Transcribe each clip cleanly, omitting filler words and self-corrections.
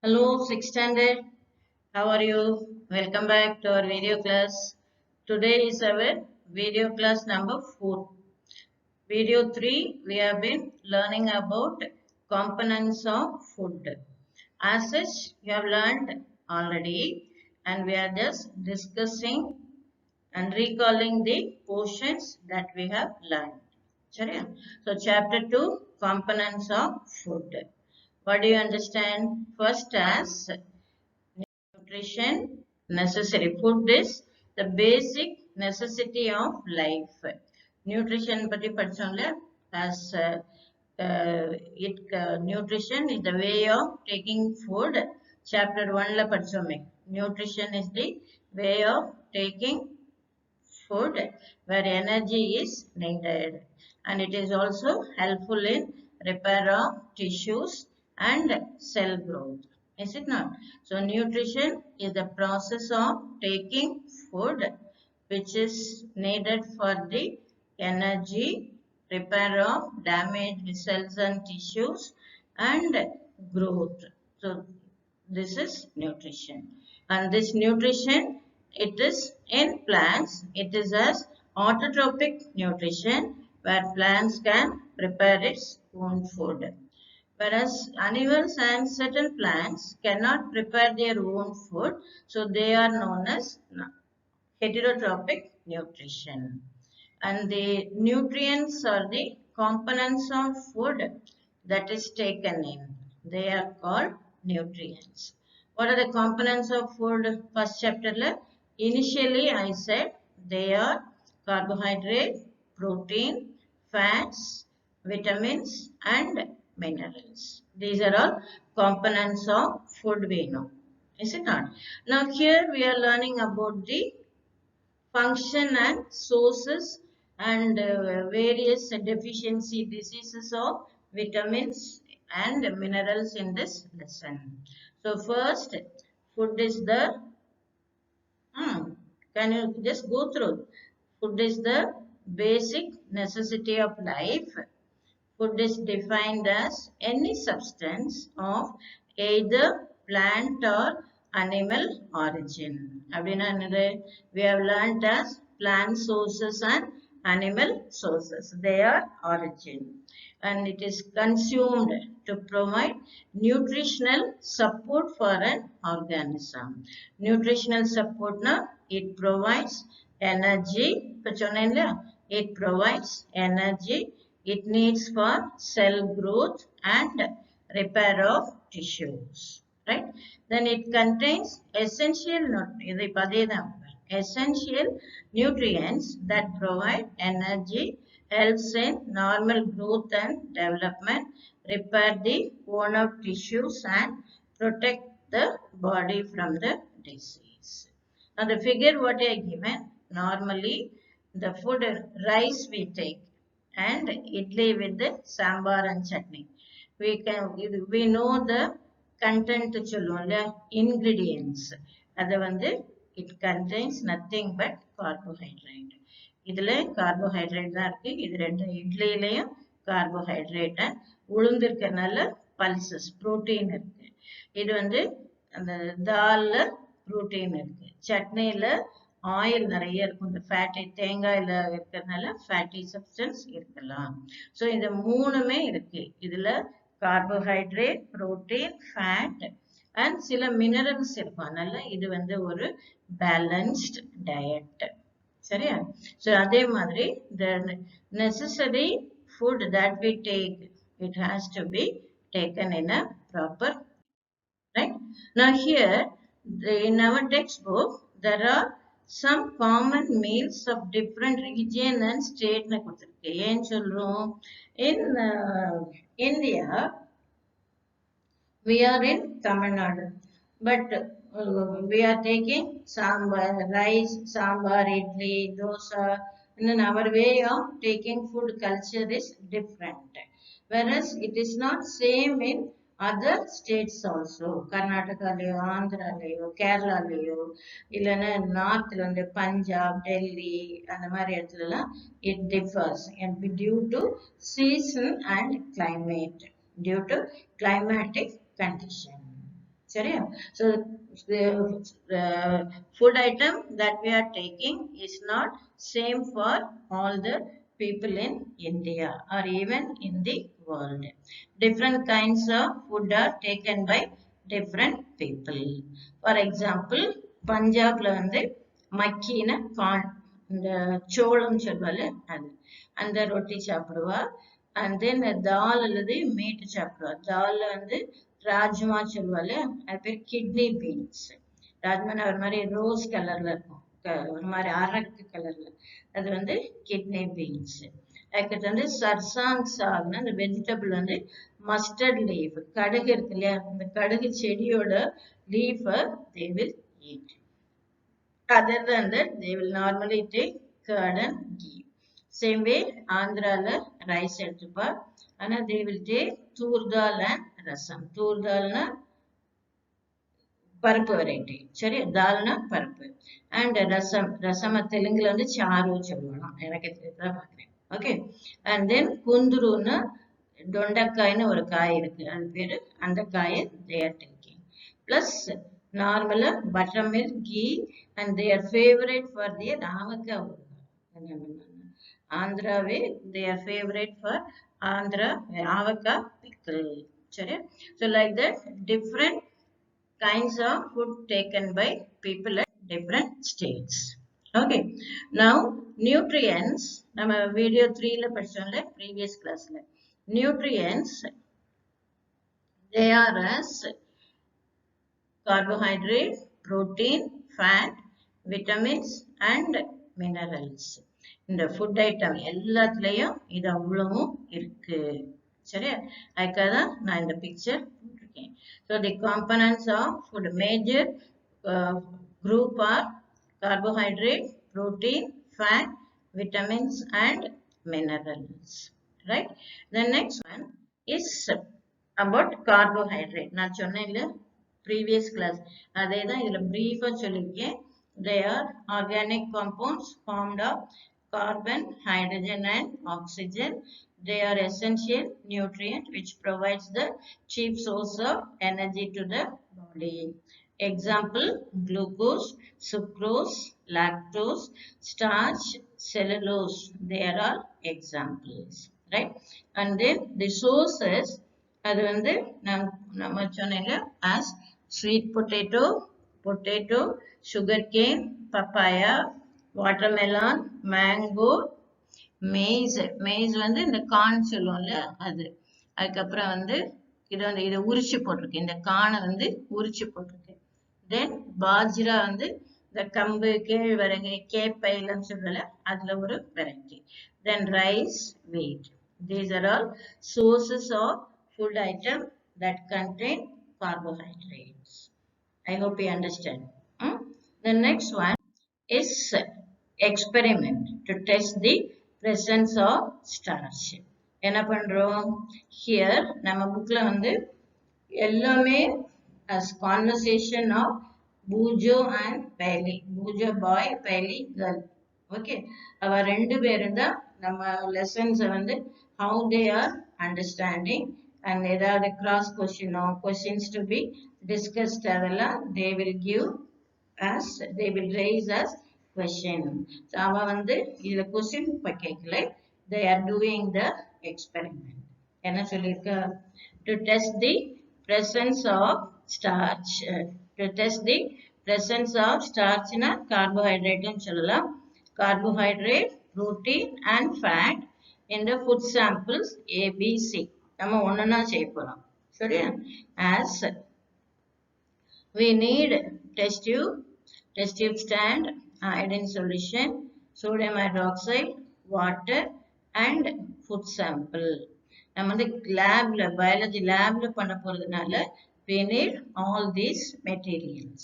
Hello, 6th standard. How are you? Welcome back to our video class. Today is our video class number 4. Video 3, we have been learning about components of food. As such, you have learned already and we are just discussing and recalling the portions that we have learned. So, chapter 2, components of food. What do you understand? First, as nutrition necessary. Food is the basic necessity of life. Nutrition பத்தி படிச்சோம்ல as nutrition is the way of taking food. Chapter 1 ல படிச்சோமே. Nutrition is the way of taking food where energy is needed, and it is also helpful in repair of tissues and cell growth. Is it not? So nutrition is the process of taking food which is needed for the energy, repair of damaged cells and tissues, and growth. So this is nutrition. And this nutrition, it is in plants, it is as autotrophic nutrition where plants can prepare its own food. Whereas animals and certain plants cannot prepare their own food, so they are known as heterotrophic nutrition. And the nutrients are the components of food that is taken in. They are called nutrients. What are the components of food? First chapter, initially I said they are carbohydrate, protein, fats, vitamins and minerals. These are all components of food we know. Is it not? Now here we are learning about the function and sources and various deficiency diseases of vitamins and minerals in this lesson. So first, food is the, can you just go through? Food is the basic necessity of life. Food is defined as any substance of either plant or animal origin. We have learnt as plant sources and animal sources. They are origin. And it is consumed to provide nutritional support for an organism. Nutritional support, it provides energy. It provides energy it needs for cell growth and repair of tissues, right? Then it contains essential nutrients that provide energy, helps in normal growth and development, repair the worn out tissues and protect the body from the disease. Now the figure what I given, normally the food rice we take and idli with the sambar and chutney. We know the content சொல்லுவோம்ல ingredients. அது வந்து it contains nothing but carbohydrate. இதுல carbohydrate தான் இருக்கு. இது ரெண்டு இட்லியிலையும் carbohydrate and உளுந்து இருக்கனால pulses protein இருக்கு. இது வந்து அந்த தால்ல protein இருக்கு. சட்னியில ஆயில் நிறைய இருக்கும் இந்த ஃபேட்டி தேங்காயில இருக்கிறதுனால ஃபேட்டி சப்ஸ்டன்ஸ் இருக்கலாம். ஸோ இந்த மூணுமே இருக்கு. இதுல கார்போஹைட்ரேட், புரோட்டீன், ஃபேட் அண்ட் சில மினரல்ஸ் இருக்கும். அதனால இது வந்து ஒரு பேலன்ஸ்ட் டயட். சரியா? ஸோ அதே மாதிரி the necessary food that we take, it has to be taken in a proper, right? Now here in our textbook there are some common meals of different region and state னு கொடுத்திருக்கு. ஏன் சொல்றோம்? In India, we are in Tamil Nadu, but we are taking sambar, rice, sambar, idli, dosa, and then our way of taking food culture is different. Whereas it is not same in other states also. கர்நாடகாலயோ, ஆந்திராலயோ, கேரளாலயோ, இல்லைன்னா நார்த்ல வந்து பஞ்சாப், டெல்லி அந்த மாதிரி இடத்துலலாம் it differs and due to season and climate, due to climatic condition. So the food item that we are taking is not same for all the people in India or even in the world. Different kinds of food are taken by different people. For example, Punjab la வந்து மக்கின கான் இந்த சோளம் சொல்வால அது அந்த ரொட்டி சாப்பிடுவா. And then தால் அல்லது meet சாப்பிடுவா. தால்ல வந்து ராஜ்மா சொல்லுவாள், அது பேர் கிட்னி பீன்ஸ். ராஜ்மானா ஒரு மாதிரி ரோஸ் கலர்ல இருக்கும், ஒரு மாதிரி அரக்கு கலர்ல, அது வந்து கிட்னி பீன்ஸ். அதுக்கு வந்து சர்சாங் சாக்னா அந்த வெஜிடபிள் வந்து மஸ்டர்ட் லீஃப், கடுகு இருக்கு இல்லையா, அந்த கடுகு செடியோட லீஃபை they will eat. Other than that, they will normally take curd and ghee. Same way, ஆந்திரால ரைஸ் எடுத்துப்பா. ஆனா they will take தூர்தால் and ரசம். தூர்தால்னா பருப்பு வெரைட்டி, சரி, தால்னா பருப்பு. அண்ட் ரசம், ரசம் தெலுங்குல வந்து சாரு சொல்லுவாங்க, எனக்கு தெரிஞ்சதான் பார்க்குறேன். ஓகே. அண்ட் தென் குந்துருன்னா தொண்டைக்காய்னு ஒரு காய் இருக்கு, அது பேரு, அந்த காயை they are taking. Plus நார்மலா butter milk, ghee, and they are favorite for their avakaya ஊறுகாய். ஆந்திராவே they are favorite for Andhra avakaya pickle. சரி. So like that, different kinds of food taken by people at different states. Okay. Now nutrients, நம்ம video 3ல படிச்சோம்ல, previous classல. Nutrients, they are as carbohydrate, protein, fat, vitamins and minerals. இந்த food item எல்லாத்துலயும் இது அவ்வளவும் இருக்கு. சரியா? அதுக்காக தான் நான் இந்த பிக்சர் போட்டிருக்கேன். So the components of food, major group are carbohydrate, protein, fat, vitamins and minerals. Right? The next one is about carbohydrate. நான் சொன்னேன்ல previous class, அதே தான் இதுல பிரீஃபா சொல்லிருக்கேன். They are organic compounds formed of carbon, hydrogen and oxygen. They are essential nutrient which provides the chief source of energy to the body. Example, glucose, sucrose, lactose, starch, cellulose. They are all examples, right? And then the sources, அது வந்து நம்ம சொன்னேன்ல, as sweet potato, potato, sugarcane, papaya, watermelon, mango, maize. maize வந்து இந்த corn சொல்லுவோம்ல அது. அதுக்கப்புறம் வந்து இதை உரிச்சு போட்டிருக்கு, இந்த காணை வந்து உரிச்சு போட்டிருக்கு. தென் பாஜ்ரா வந்து இந்த கம்பு, கேழ்வரகு, கேப்பைலன்னு சொல்லல, அதுல ஒரு variety. Then rice, wheat. These are all sources of food item that contain carbohydrates. I hope you understand. The next one is experiment to test the presence of starch. என்ன பண்றோம்? Here நம்ம புக்ல வந்து எல்லாமே as conversation of Bujo and Peli. Bujo boy, Peli girl. Okay. அவ ரெண்டு பேரும் தான் நம்ம lessons வந்து how they are understanding and ஏதாவது cross question or questions to be discussed அதெல்லாம் they will give as, they will raise as question. So அவ வந்து இதுல question கேட்கல, they are doing the experiment. என்ன சொல்லிருக்க? To test the presence of starch. To test the presence of starch na carbohydrate ன்னு சொல்லலாம். Carbohydrate, protein and fat in the food samples A, B, C. நம்ம ஒண்ணுனா செய்ய போறோம். சரியா? As we need test tube stand, iodine solution, sodium hydroxide, water and food sample. நம்ம வந்து லேப்ல, biology லேப்ல பண்ண போறதுனால we need all these materials,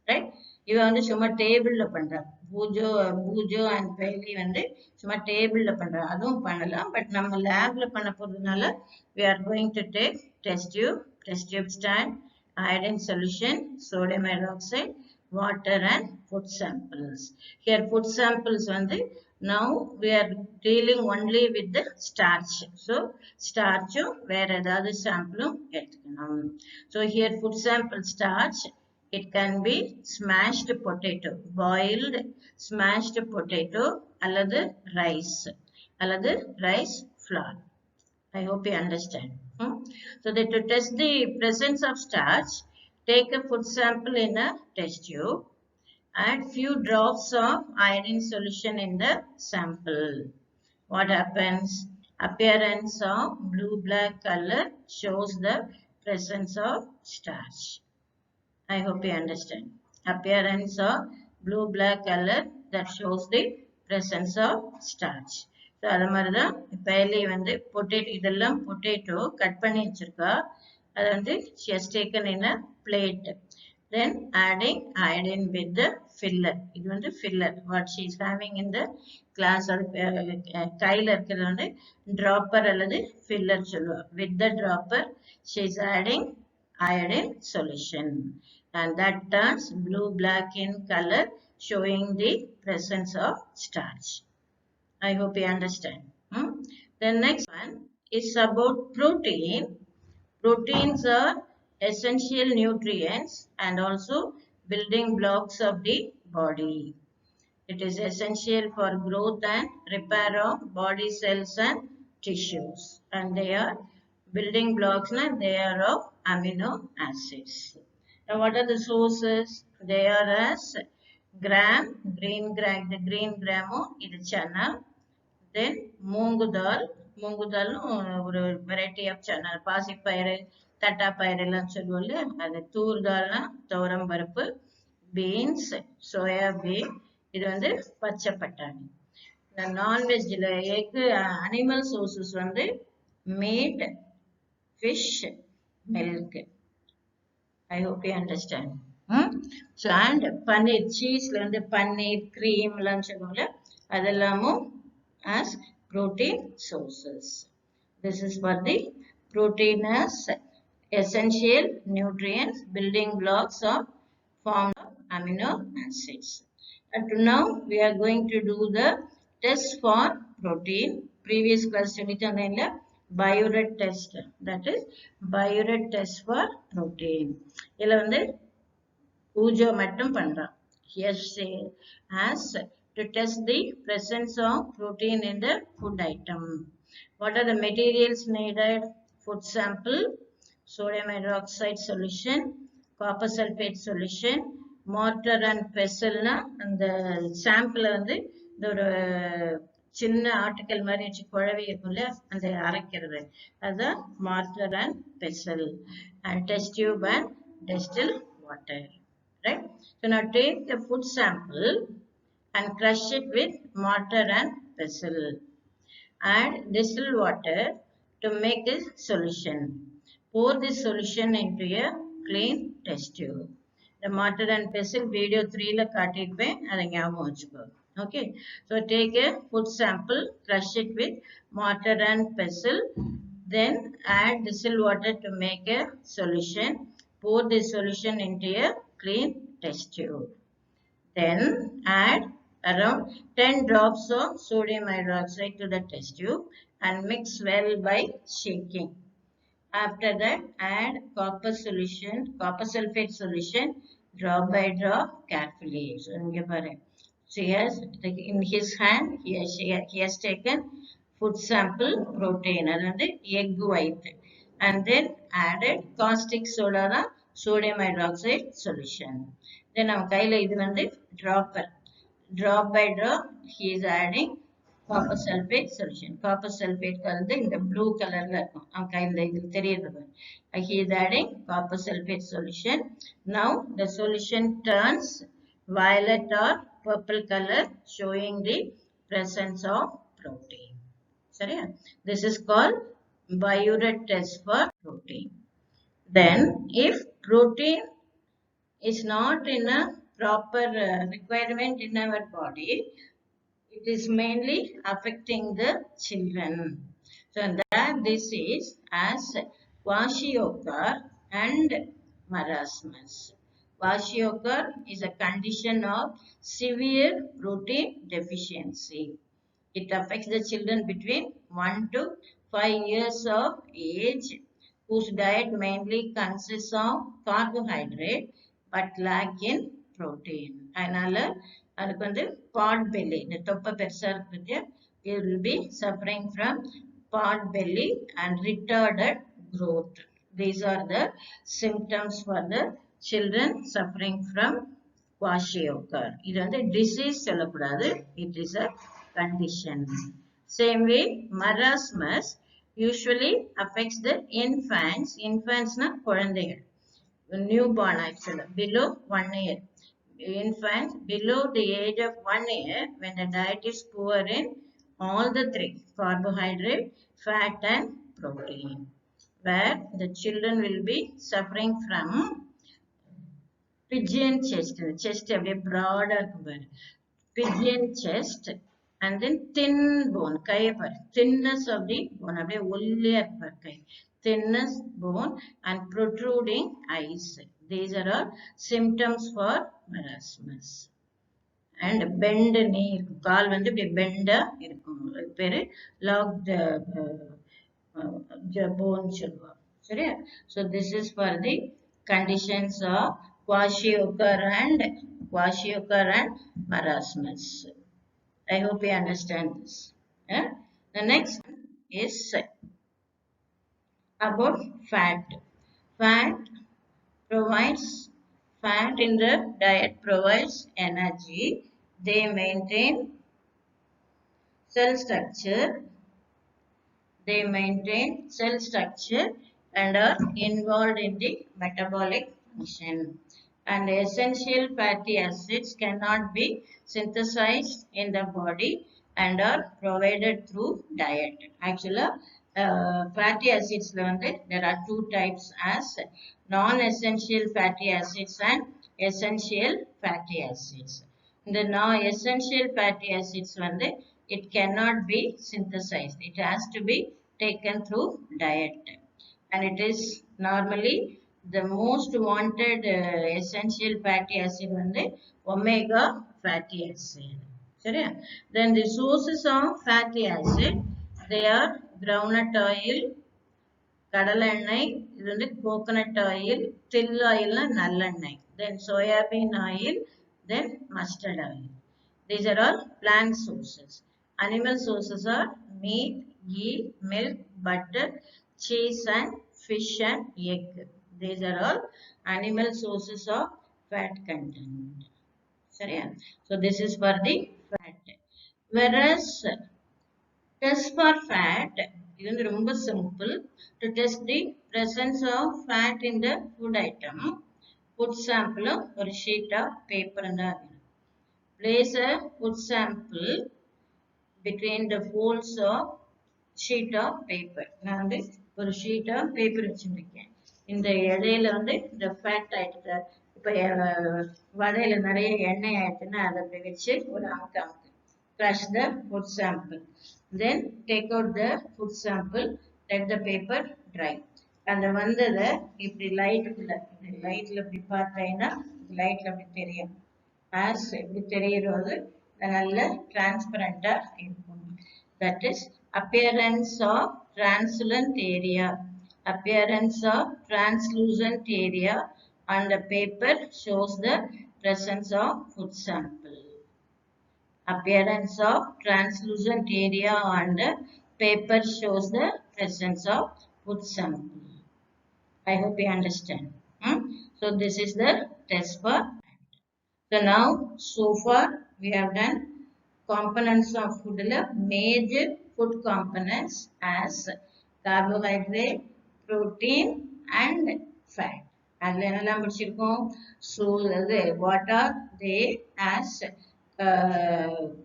right? இவ வந்து சும்மா டேபிள்ல பண்றா. பூஜோ அண்ட் பேலி வந்து சும்மா டேபிள்ல பண்றா, அதுவும் பண்ணலாம். பட் நம்ம லேப்ல பண்ண போறதுனால we are going to take test tube stand, iodine solution, sodium hydroxide, water and food samples. Here food samples வந்து Now we are dealing only with the starch. So starch where other sample எடுத்துக்கணும். So here food sample starch. It can be smashed potato, boiled smashed potato, அல்லது rice flour. I hope you understand. So that to test the presence of starch, take a food sample in a test tube. Add few drops of iodine solution in the sample. What happens? Appearance of blue-black color shows the presence of starch. I hope you understand. Appearance of blue-black color that shows the presence of starch. So அது மாதிரி தான் இப்பையிலே வந்து potato இதெல்லாம் potato cut பண்ணி வச்சிருக்கா அது வந்து she has taken in a plate. Then adding iodine with the filler. இது வந்து filler. What she is having in the glass or கையில் இருக்கிறது வந்து dropper அல்லது filler சொல்லுவா. With the dropper she is adding iodine solution. And that turns blue-black in color, showing the presence of starch. I hope you understand. The next one is about protein. Proteins are essential nutrients and also building blocks of the body. It is essential for growth and repair of body cells and tissues. And they are building blocks, they are of amino acids. Now, what are the sources? They are as gram, green gram, the green gramo, இது chana. Then மூங்கு தால் ஒரு variety of chana. பாசிப்பயிறு, தட்டாப்பயிறு எல்லாம் சொல்லுவோம்ல, அது தூர் தால்னா துவரம் பருப்பு, beans, soya bean, இது வந்து பச்சை பட்டாணி. நான்வெஜ்ல எக் அனிமல் சோர்சஸ் வந்து meet, fish, milk. I hope you understand. So and paneer, cheese வந்து paneer, cream எல்லாம் சொல்லுவோம்ல, அதெல்லாமும் as protein sources. This is for the protein as essential nutrients, building blocks of form of amino acids. And now we are going to do the test for protein. Previous class சொல்லிட்டேன்ல Biuret test, that is Biuret test for protein. இதுல வந்து பூஜோ மட்டும் பண்றான். Here say as to test the presence of protein in the food item. What are the materials needed? Food sample, sodium hydroxide solution, copper sulfate solution, mortar and pestle. அந்த sample வந்து ஒரு சின்ன article மாதிரி வச்சு குழவி இருக்கும்ல அந்த அரைக்கிறது அதுதான் mortar and pestle, and test tube and distill water, right? So now take the food sample and crush it with mortar and pestle. Add distilled water to make a solution. Pour this solution into a clean test tube. The mortar and pestle video 3 la காட்டிருப்பேன், அதை ஞாபகம் வச்சுக்கோ. Okay, so take a food sample, crush it with mortar and pestle, then add distilled water to make a solution. Pour this solution into a clean test tube. Then add around 10 drops of sodium hydroxide to the test tube and mix well by shaking. After that, add copper sulfate solution, drop by drop carefully. So, in his hand, he has taken food sample protein, and egg white, and then added caustic soda, sodium hydroxide solution. Then our kaila idu vandu dropper. Drop by drop, he is adding copper sulfate solution. Copper sulfate kalde in the blue color la irukum. Am kaila idu theriyadhu. He is adding copper sulfate solution. Now the solution turns violet or purple color, showing the presence of protein. Sorry, this is called Biuret test for protein. Then if protein is not in a proper requirement in our body, it is mainly affecting the children. So that this is as kwashiorkor and marasmus. Kwashiorkor is a condition of severe protein deficiency. It affects the children between 1 to 5 years of age whose diet mainly consists of carbohydrate but lack in protein. அதனால அதுக்கு வந்து pot belly, இந்த தொப்பை பெருசா இருக்கு பத்தியா, it will be suffering from pot belly and retarded growth. These are the symptoms for the children suffering from kwashiorkor. இது வந்து disease சொல்லக்கூடாது, it is a condition. Same way, marasmus usually affects the infants. Infants na குழந்தைகள், newborn actually, below 1 year. Infants below the age of 1 year when the diet is poor in all the three, carbohydrate, fat and protein, where the children will be suffering from pigeon chest. Chest அப்படியே broad இருக்கும் பாரு, pigeon chest, and then thin bone, கையை பாரு, thinness of the bone, அப்படியே ஒல்லியா இருப்பார் கை, thinness bone and protruding eyes. These are all symptoms for marasmus. And bend knee இருக்கும், கால் வந்து இப்படி பெண்டா இருக்கும், பேரு locked bone சொல்லுவாங்க, சரியா? So this is for the conditions of kwashiorkor and marasmus. I hope you understand this. The next one is about fat. Fat in the diet provides energy. They maintain cell structure. And are involved in the metabolic function. And essential fatty acids cannot be synthesized in the body and are provided through diet. Actually, fatty acids there are two types as non-essential fatty acids and essential fatty acids. The non-essential fatty acids it cannot be synthesized. It has to be taken through diet. And it is normally the most wanted essential fatty acid omega fatty acid. Then the sources of fatty acid, they are groundnut oil, கடலை எண்ணெய், இது வந்து coconut oil, till oil நல்லெண்ணெய், then soybean oil, then mustard oil. These are all plant sources. Animal sources are meat, ghee, milk, butter, cheese and fish and egg. These are all animal sources of fat content. So this is for the fat. Whereas test for fat, இது வந்து ரொம்ப simple. To test the presence of fat in the food item, food sample ஒரு sheet of paper place a food sample between the folds of sheet of paper. நான் வந்து ஒரு sheet of paper வச்சிருக்கேன். இந்த இடையில இந்த fat ஆயிடுது. இப்ப வடையில நிறைய எண்ணெய் ஆயிடுச்சுன்னா அதை அப்படி வச்சு ஒரு அமுக்கு crush the food sample. Then take out the food sample, let the paper dry. அந்த வந்ததை இப்படி லைட்ல இப்படி பார்த்தீங்கன்னா லைட்ல அப்படி தெரியும். As இப்படி தெரிகிறது நல்ல டிரான்ஸ்பரண்டா இருக்கும். That is appearance of translucent area. Appearance of translucent area on the paper shows the presence of food sample. Appearance of translucent area on the paper shows the presence of food sample. I hope you understand. So this is the test for. So now, so far we have done components of food, major food components as carbohydrate, protein and fat. So what are they as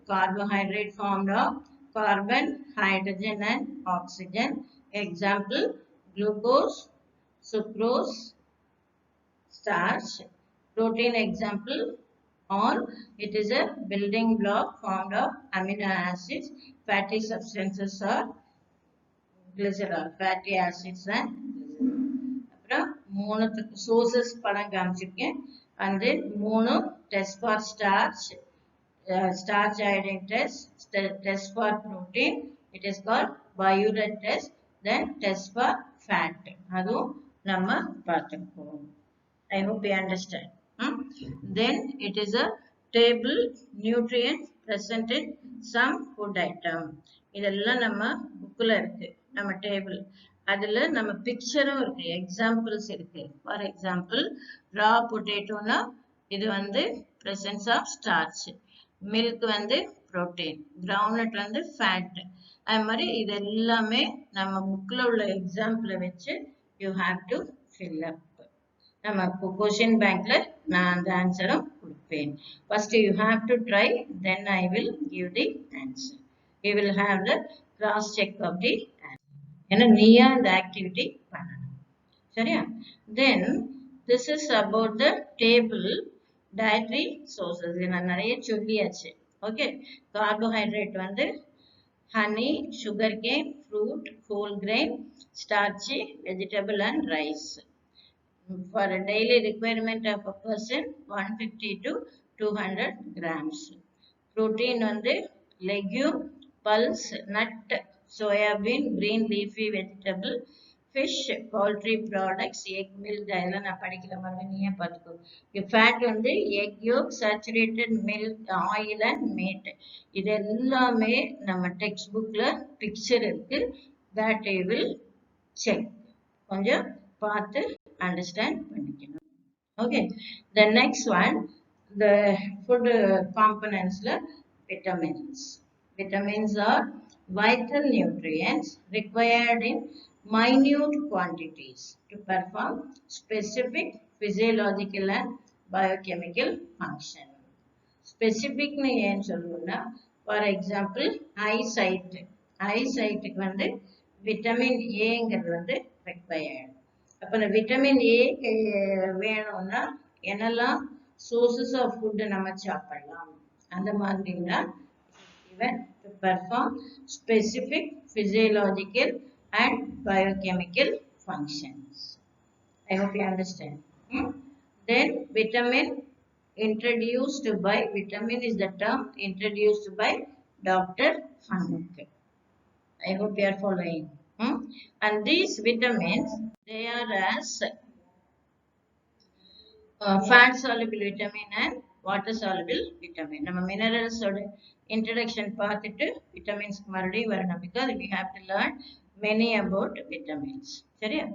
carbohydrate formed of carbon, hydrogen and oxygen. Example, glucose, sucrose, starch. Protein example, or it is a building block formed of amino acids. Fatty substances are glycerol, fatty acids and மூணு sources படம் காமிச்சிருக்கேன். And then மூணு test for starch, starch iodine test, test for protein, it is called biuret test, then test for fat. அதுவும் நம்ம பார்த்திருப்போம். I hope you understand. Then it is a table nutrients present in some food item. இதெல்லாம் நம்ம புக்ல இருக்கு, நம்ம table. அதுல நம்ம பிக்சரும் இருக்கு, எக்ஸாம்பிள்ஸ் இருக்கு. ஃபார் எக்ஸாம்பிள் raw பொட்டேட்டோனா இது வந்து presence of starch, மில்க் வந்து புரோட்டீன், கிரவுண்ட்நட் வந்து ஃபேட். அது மாதிரி இது எல்லாமே நம்ம புக்ல உள்ள எக்ஸாம்பிளை வச்சு you have to fill up. நம்ம கொஸ்டின் பேங்க்ல நான் அந்த ஆன்சரும் கொடுப்பேன். First you have to try, then I will give the answer. You will have the cross check of the answer. ஏன்னா நீயா இந்த ஆக்டிவிட்டி பண்ணணும், சரியா? Then this is about the table dietary sources. நான் நிறைய சொல்லியாச்சு. ஓகே, கார்போஹைட்ரேட் வந்து honey, sugarcane, fruit, whole grain, starchy, vegetable and rice. For a daily requirement of a person, 150 to 200 grams. Protein வந்து legume, pulse, nut, soybean, green leafy vegetable, fish, poultry products, egg, milk, இதெல்லாம் நான் படிக்கிற மாதிரி நீயே பார்த்துக்கோ. Fat வந்து egg yolk, saturated milk, oil and meat. இது எல்லாமே நம்ம டெக்ஸ்ட் புக்ல பிக்சர் இருக்கு. that you will check. கொஞ்சம் பார்த்து அண்டர்ஸ்டாண்ட் பண்ணிக்கணும். Okay, the next one, the food components la vitamins. Vitamins are vital nutrients required in minute quantities to perform specific physiological and biochemical function. Specific னு ஏன் சொல்லுவோம்னா, for example eyesight, க்கு வந்து vitamin ஏங்கிறது வந்து required. அப்ப இந்த விட்டமின் ஏ வேணும்னா என்னெல்லாம் சோர்சஸ் ஆஃப் ஃபுட் நம்ம சாப்பிடலாம், அந்த மாதிரினா even to perform specific physiological and biochemical functions. I hope you understand. Then vitamin introduced by, vitamin is the term introduced by Dr. Hanuk. I hope you are following. And these vitamins, they are as fat soluble vitamin and water soluble vitamin. நம்ம minerals ஓட introduction பார்த்துட்டு vitamins மறுபடியும் வரணும், because we have to learn many about vitamins. சரியா?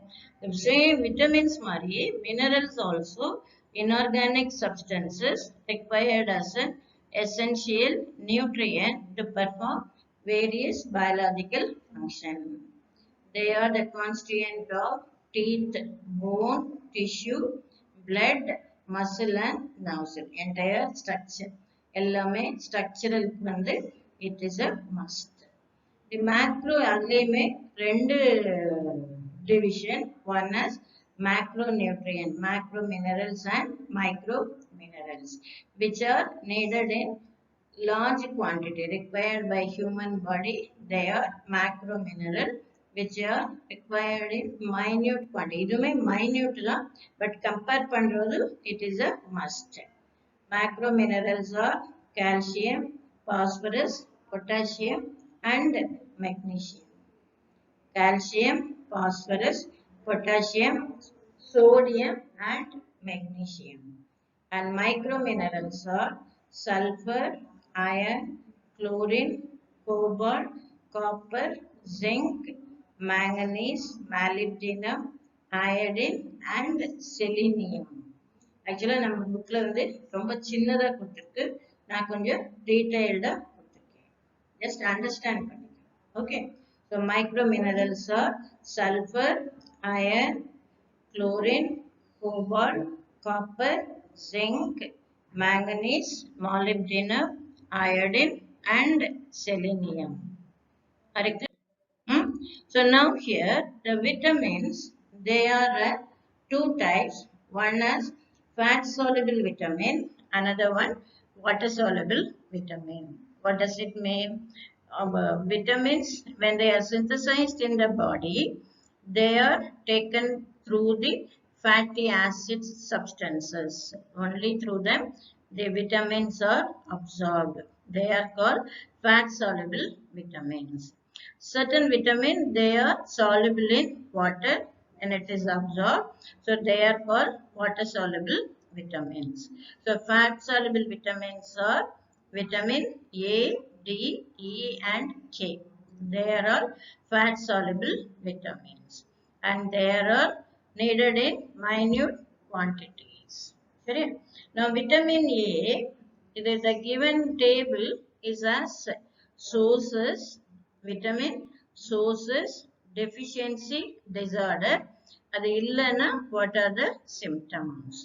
The same vitamins மாதிரி minerals also inorganic substances required as an essential nutrient to perform various biological functions. They are the constituent of teeth, bone, tissue, blood, muscle and nerves. Entire structure. எல்லாமே structural வந்து it is a must. The macro அதுலயுமே ரெண்டு division. One is macronutrient, macro minerals and micro minerals, which are needed in large quantity required by human body. They are macro mineral, which are required in minute quantity. இதுமே minute தான், but compare பண்றது it is a must. Macro minerals are calcium, phosphorus, potassium and magnesium. Calcium, phosphorus, potassium, sodium and magnesium. And micro minerals are sulfur, iron, chlorine, cobalt, copper, zinc, manganese, molybdenum, iodine and selenium. Actually நம்ம புக்ல வந்து ரொம்ப சின்னதா கொடுத்திருக்கு, நான் கொஞ்சம் டீடைல்டா கொடுத்திருக்கேன். Just understand பண்ணிக்கோங்க. Okay, so micro minerals are sulfur, iron, chlorine, cobalt, copper, zinc, manganese, molybdenum, iodine and selenium. Correct? So now here the vitamins, they are two types. One is fat soluble vitamin, another one water soluble vitamin. What does it mean? Vitamins, when they are synthesized in the body, they are taken through the fatty acid substances. Only through them the vitamins are absorbed. They are called fat soluble vitamins. Certain vitamins, they are soluble in water and it is absorbed. So they are called water soluble vitamins. So fat soluble vitamins are vitamin A, D, E and K. They are all fat soluble vitamins and they are all needed in minute quantities. Correct? Now vitamin A, it is a given table is as sources, vitamin sources, deficiency disorder. அது இல்லைன்னா what are the symptoms?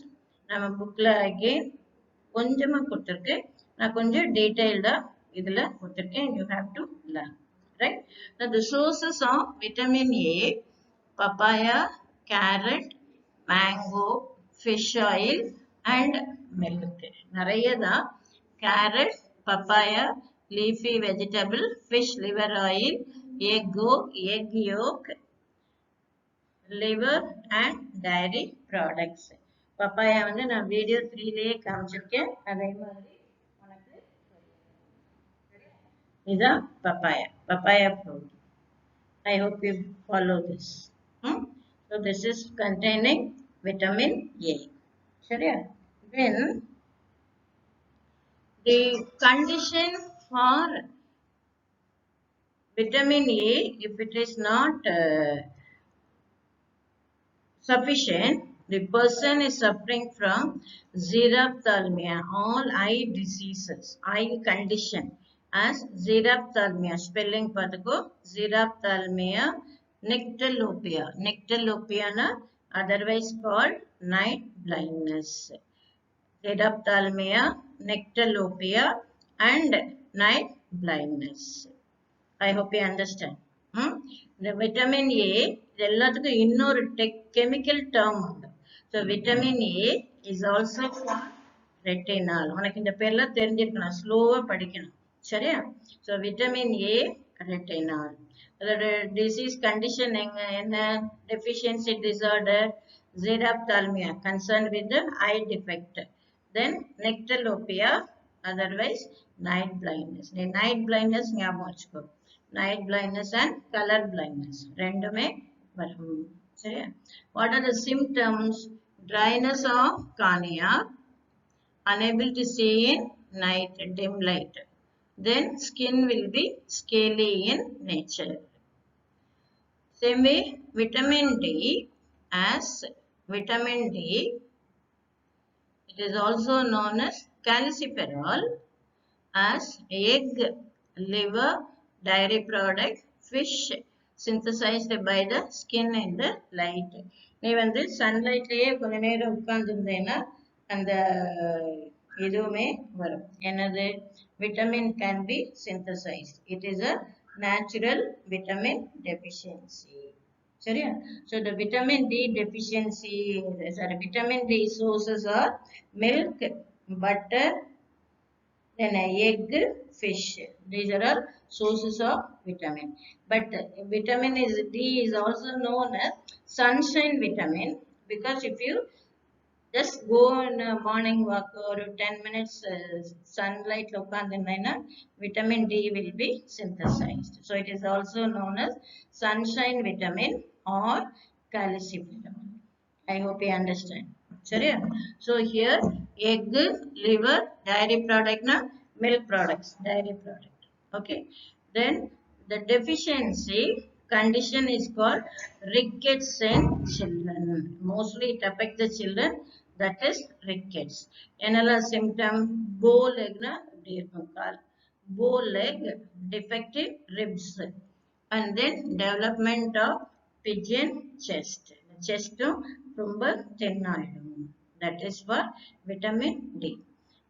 நம்ம bookல again கொஞ்சமா கொடுத்திருக்கு. நான் கொஞ்சம் டீடைல்டா இதுல கொடுத்திருக்கேன். You have to learn. Right? Now the sources of vitamin A, papaya, carrot, mango, fish oil and milk. நிறைய தான் carrot, papaya, leafy vegetable, fish liver oil, egg yolk, liver and dairy products. Papaya வந்து நான் video 3லயே காமிச்சிருக்கேன். அதே மாதிரி உனக்கு இதான் papaya fruit. I hope you follow this. So this is containing vitamin A. சரியா? Then the condition for vitamin A, if it is not sufficient, the person is suffering from xerophthalmia, all eye diseases, eye condition as xerophthalmia. Spelling padako xerophthalmia, nyctalopia na otherwise called night blindness. Xerophthalmia, nyctalopia and night blindness. I hope you understand. The vitamin A, எல்லாத்துக்கும் இன்னொரு chemical term உண்டு. So vitamin A is also called retinol. உனக்கு இந்த பேர்லாம் தெரிஞ்சிருக்கணும், ஸ்லோவா படிக்கணும். சரியா? So vitamin A, retinol. அதோட disease condition என்ன? Deficiency disorder, xerophthalmia, concerned with the eye defect. Then nyctalopia, otherwise night blindness. The night blindness ஞாபகம் வச்சுக்கோ. Night blindness and color blindness. ரெண்டுமே வரும். சரியா? What are the symptoms? Dryness of cornea, unable to see in night, dim light. Then skin will be scaly in nature. Same way, vitamin D, as vitamin D, it is also known as calciferol, as egg, liver, dairy product, fish synthesized by the skin in the light. நீ வந்து சன்லைட்லயே கொஞ்ச நேரம் உட்கார்ந்துருந்தேன்னா அந்த இதுவுமே வரும். என்னது? Vitamin can be synthesized. It is a natural vitamin deficiency. சரியா? So the vitamin D deficiency, vitamin D sources are milk, butter, then egg, fish. These are all sources of vitamin. But vitamin D is also known as sunshine vitamin, because if you just go on a morning walk or 10 minutes sunlight, vitamin D will be synthesized. So it is also known as sunshine vitamin or calciferol. I hope you understand. சரியா? So here egg, liver, dairy product na milk products, dairy product. Okay. Then the deficiency condition is called rickets in children. Mostly it affects the children, that is rickets. Another symptom, bow leg na bow leg, defective ribs, and then development of pigeon chest. Chest ரொம்ப thin ஆயிடும். That is for vitamin D.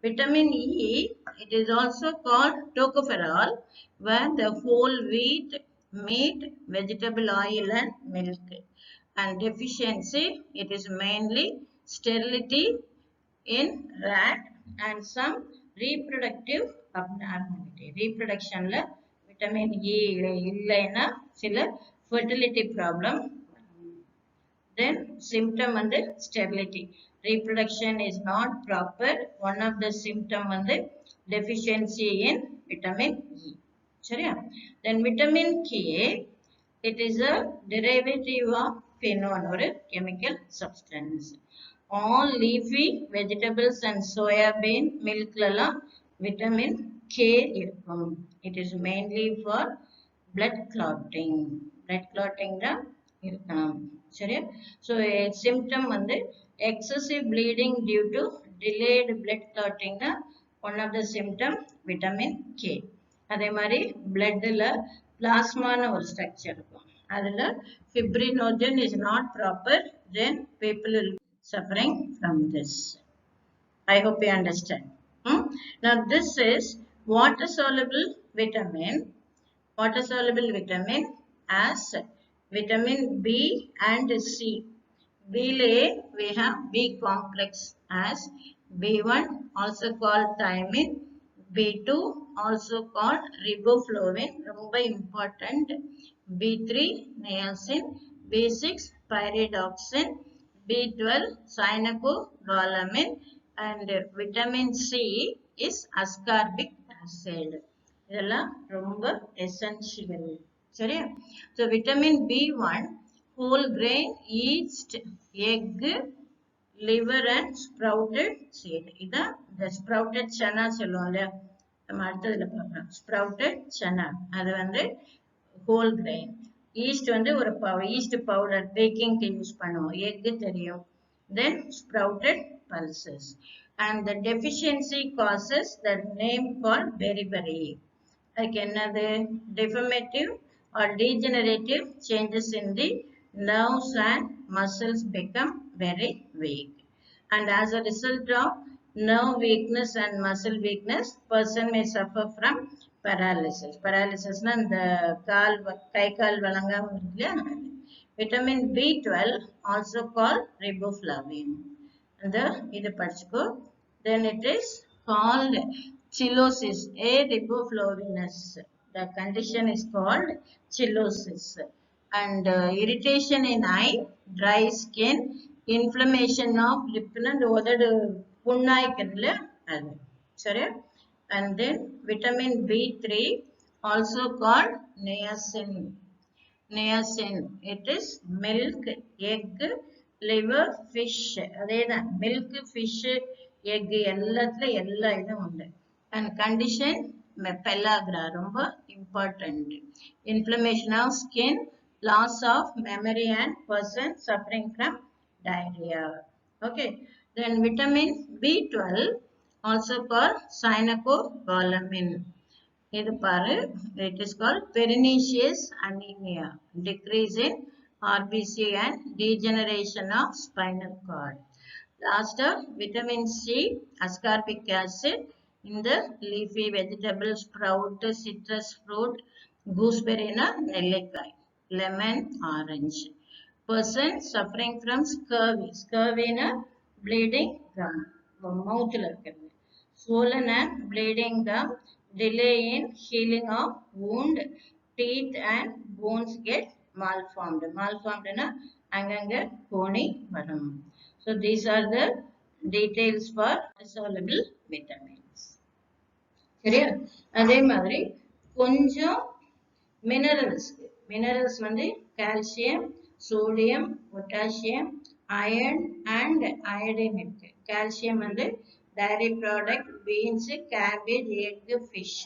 Vitamin E, it is also called tocopherol, where the whole wheat, meat, vegetable oil and milk. And deficiency, it is mainly sterility in rat and some reproductive abnormality. Reproduction la vitamin E இல்லைன்னா சில fertility problem. Then symptom வந்து sterility. Reproduction is not proper. One of the symptom வந்து deficiency in vitamin E. சரியா? Then vitamin K, it is a derivative of phenol or a chemical substance. All leafy vegetables and soya bean milk லலாம் vitamin K இருக்கும். It is mainly for blood clotting. Blood clotting தான் இருக்கலாம். சரியா? So symptom வந்து excessive bleeding due to delayed blood clotting தான் one of the symptom vitamin K. அதே மாதிரி bloodல plasmaன ஒரு structure இருக்கும். அதுல fibrinogen is not proper, then people will suffering from this. I hope you understand. Now this is water soluble vitamin. Water soluble vitamin as vitamin B and C. B we have B complex as B1 also called thiamine, B2 also called riboflavin, ரொம்ப important, B3 niacin, B6 pyridoxine, B12 cyanocobalamin, and vitamin C is ascorbic acid. இதெல்லாம் ரொம்ப essential. சரியா? So vitamin B1 whole grain, yeast, egg, liver and sprouted seed. இதான் the sprouted chana சொல்லுவோம் இல்லையா? நம்ம அடுத்ததுல பார்க்கலாம். Sprouted chana. அது வந்து whole grain. Yeast வந்து ஒரு yeast powder baking க்கு யூஸ் பண்ணுவோம். Egg தெரியும். Then sprouted pulses. And the deficiency causes the name called beriberi. Like another deformative or degenerative changes in the nerves and muscles become very weak. And as a result of nerve weakness and muscle weakness, person may suffer from paralysis. Paralysis na the kai kaal valangam irukla. Vitamin B12 also called riboflavin. And idu padichuko. Then it is called chillosis, a riboflavinus. The condition is called chillosis. And irritation in eye, dry skin, inflammation of lip and other punnaikkadla adu. Sorry. And then vitamin B3 also called niacin. Niacin, it is milk, egg, liver, fish. அதேதான் milk, fish, egg எல்லாத்துல எல்லா இதுவும் உண்டு. And condition pellagra ரொம்ப important. Inflammation of skin, loss of memory and person suffering from diarrhea. Okay. Then vitamin B12 also called cyanocobalamin. இது பாரு, it is called pernicious anemia, decrease in RBC and degeneration of spinal cord. Last of vitamin C, ascorbic acid in the leafy vegetable, sprout, citrus fruit, gooseberry, nellikai, lemon, orange. Person suffering from scurvy, scurvy na bleeding gum, mouth la irukku, swollen and bleeding gum, delay in healing of wound, teeth and bones get malformed. Malformed na anganga koni varum. So these are the details for soluble vitamins. சரியா? அதே மாதிரி கொஞ்சம் minerals வந்து calcium, sodium, potassium, iron and iodine இருக்கு. Calcium வந்து dairy product, beans, cabbage, egg, fish.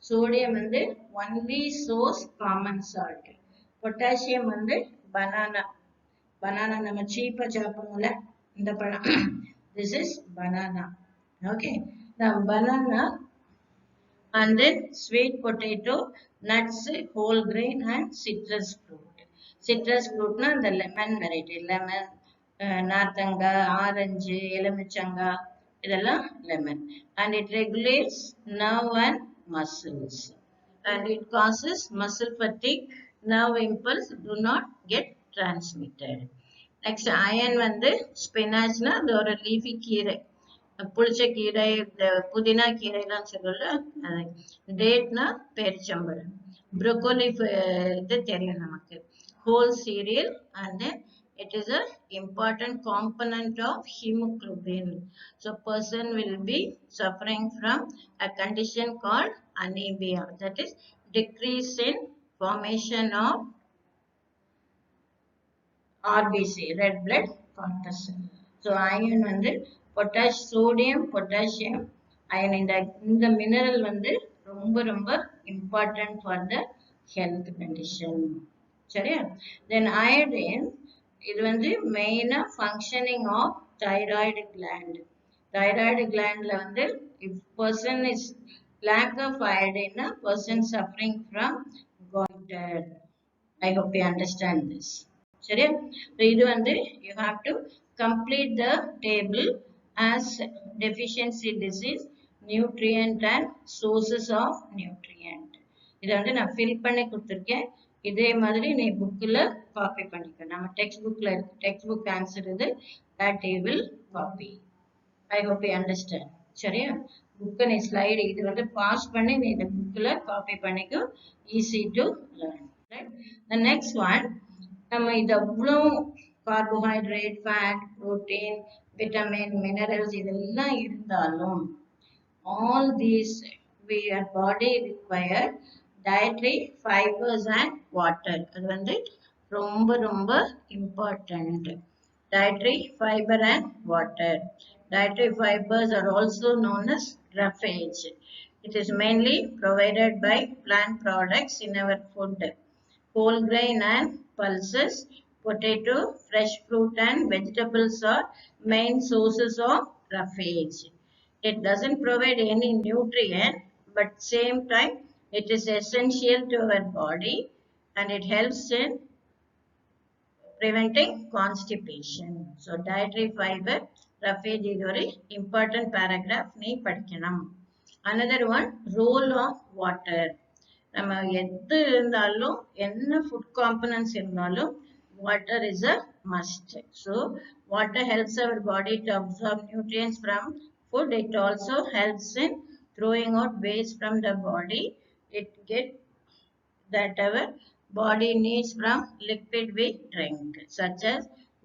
Sodium வந்து only source common salt. Potassium வந்து banana. Banana நம்ம சீப்பா சாப்பிடுவோம்ல இந்த பழம். This is banana. Okay. Now banana and then sweet potato, nuts, whole grain and citrus fruit. Citrus fruit na the lemon variety. Lemon, நார்த்தங்கா, orange, எலுமிச்சங்கா, இதெல்லாம் lemon. And it regulates nerve and muscles. And it causes muscle fatigue. Nerve impulse do not get transmitted. Next, iron வந்து spinach na அது ஒரு leafy கீரை. புளிச்ச கீரை, புதினா கீரைலாம் சொல்லுவோம்ல, டேட்னா பேரிச்சம்பழம், ப்ரோக்கோலி இது தெரியும் நமக்கு, whole serial and It is a important component of hemoglobin. So person will be suffering from a condition called anemia, that is decrease in formation of RBC, red blood corpuscle. So iron வந்து sodium, potassium, iron இந்த mineral வந்து ரொம்ப important for the health condition. சரியா? Then iodine, இது வந்து main functioning of thyroid gland. Thyroid glandல வந்து if person is lack of iodine, person suffering from goiter. I hope you understand this. சரியா? So இது வந்து you have to complete the table as deficiency disease, nutrient and sources of nutrient. இதை வந்து நான் fill பண்ணி கொடுத்திருக்கேன். இதே மாதிரி நீ புக்ல காப்பி பண்ணிக்க. நம்ம டெக்ஸ்ட் புக்ல டெக்ஸ்ட் புக் ஆன்சர் இது, that you will copy. I hope you understand. சரியா? புக் நீ ஸ்லைடு இது வந்து பாஸ் பண்ணி நீ இந்த புக்ல காப்பி பண்ணிக்கோ. Easy to learn. Right? The next one, நம்ம இது அவ்வளோ carbohydrate, fat, protein, vitamin, minerals இதெல்லாம் இருந்தாலும் all these your body require dietary fibers and water. அது வந்து ரொம்ப important. Dietary fiber and water. Dietary fibers are also known as roughage. It is mainly provided by plant products in our food. Whole grain and pulses, potato, fresh fruit and vegetables are main sources of roughage. It doesn't provide any nutrient, but same time it is essential to our body and it helps in preventing constipation. So dietary fiber, roughage is very important paragraph நீ படிக்கணும். Another one, role of water. நம்ம எது இருந்தாலும் என்ன food components இருந்தாலும் water is a must. So water helps our body to absorb nutrients from food. It also helps in throwing out waste from the body. It get that our body needs from liquid we drink, such as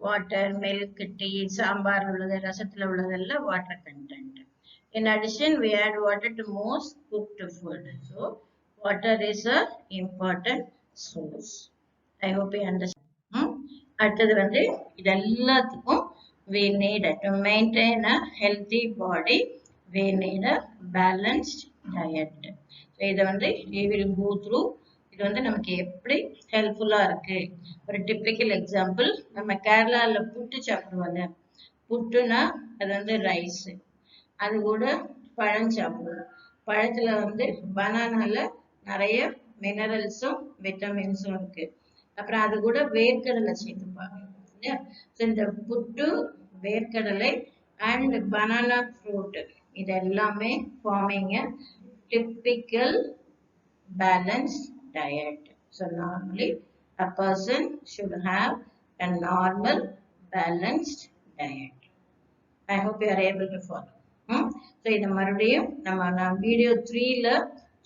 water, milk, tea, sambar உள்ளது, ரசத்துல உள்ளதெல்ல water content. In addition, we add water to most cooked food. So water is a important source. I hope you understand. அடுத்தது வந்து இது எல்லாத்துக்கும் we need to maintain a healthy body, we need a balanced diet. So இதை வந்து we will go through. இது வந்து நமக்கு எப்படி ஹெல்ப்ஃபுல்லா இருக்கு. ஒரு டிப்பிக்கல் எக்ஸாம்பிள், நம்ம கேரளால புட்டு சாப்பிடுவாங்க. புட்டுனா அது வந்து ரைஸ், அது கூட பழம் சாப்பிடுவோம். பழத்துல வந்து பனானால நிறைய மினரல்ஸும் விட்டமின்ஸும் இருக்கு. அப்புறம் அது கூட வேர்க்கடலை சேர்த்துப்பாங்க. இந்த புட்டு, வேர்க்கடலை அண்ட் பனானா ஃப்ரூட் இது எல்லாமே farming a typical balanced diet. So normally a person should have a normal balanced diet. I hope you are able to follow. So இத மறுபடியும் நம்ம வீடியோ 3ல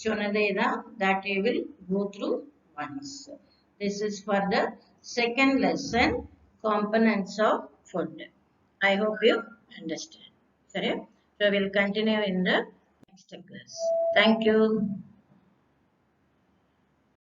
சொன்னதே தான், that you will go through once. This is for the second lesson, components of food. I hope you understand. Sorry. So we will continue in the next class. Thank you.